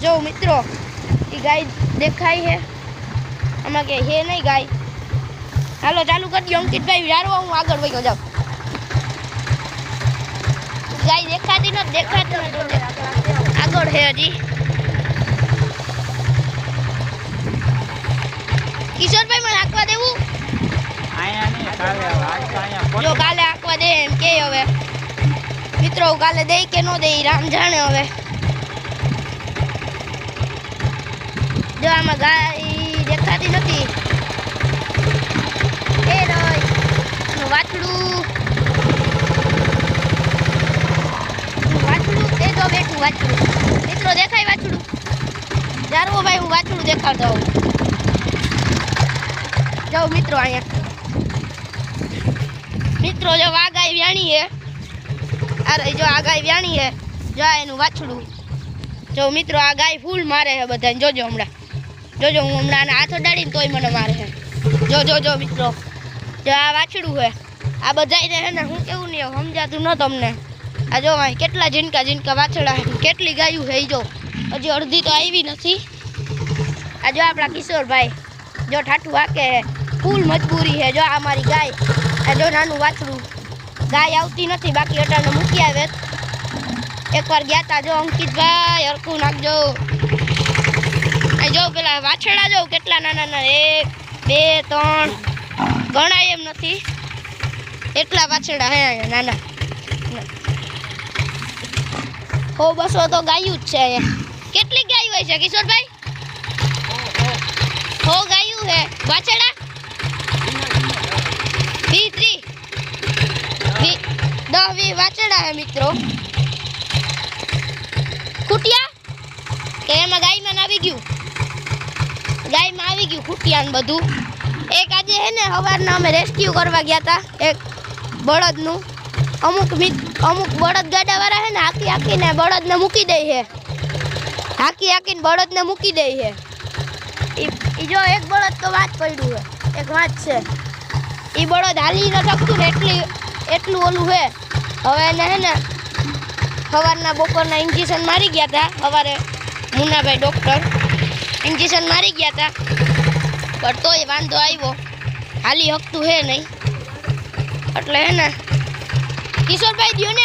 जो मित्रों ये गाय देखाई है आमा के है नहीं गाय। हालो चालू कर दियो अंकित भाई यारो हूँ आगे वही जाओ। गाय देखाती न आगळ है हजी। किशोर भाई मैं आंकवा देवू जो काले आंकवा दे एम के हवे मित्रों काले दे के नो दे राम जाने हवे। जो आमा गाय देखाती नहीं ए रोय वाछड़ू ए जो बेटू वाछड़ू मित्रों देखाय वाछड़ू जारवो भाई हूँ वाछड़ू देखाड़ता हूँ। जाओ मित्रों आया मित्रों जो आ गाय व्याणी है अरे जो आ गाय व्याणी है जो एनु वाछड़ू जो मित्रों आ गाय फूल मारे है बधाने जोजो हमणा जोजो हूँ हमणा हाथ अडाड़ी तोय मने मारे है। जो जो जो मित्रों जो आ वाछड़ू है आ बधाने है ने हूँ केवुं नहीं समजातुं न तमने। आ जो भाई केटला झीनका झीनका वाछड़ा है केटली गायूं है जो हजी अर्धी तो आवी नथी। आ जो आपड़ा किशोर भाई जो ठाठू हाके है फूल मजबूरी है। जो हमारी गाय आ जो नानू वाछड़ू गाय आवती नहीं बाकी अटाने मूकी आवे। एक बार गया था जो अंकित भाई हरखू नाखजो जो पेला वाछड़ा जो केटला नाना ना 1 2 3 गणाय एम नथी एटला वाछड़ा है नाना 100-200 तो गायूं ज छे। केटली गायूं होय छे किशोर भाई 100 गायूं है वाछड़ा 10-20 वाछड़ा है मित्रों। खुटिया के एम गाय में आई गयु खुटिया बधु। एक आज है ने हवारना अमे रेस्क्यू करवा गया था एक बळद नु अमुक बळद गाड़ा वाला है ने हाकी ने बळद ने मूकी दे है हाकी बळद ने मूकी दे है। जो एक बळद तो वाच पड्यु है एक वाच छे ई बळद हाली न सकतुं ने एटलू ओलू है। हवे ने है ने सवारना बपोरना इंजेक्शन मारी गया था सवारे मुन्ना भाई डॉक्टर इंजेक्शन मारी गया था पर तो ये वांधो आव्यो हाली हकतुं है नहीं एटले है ने किशोर भाई दियो ने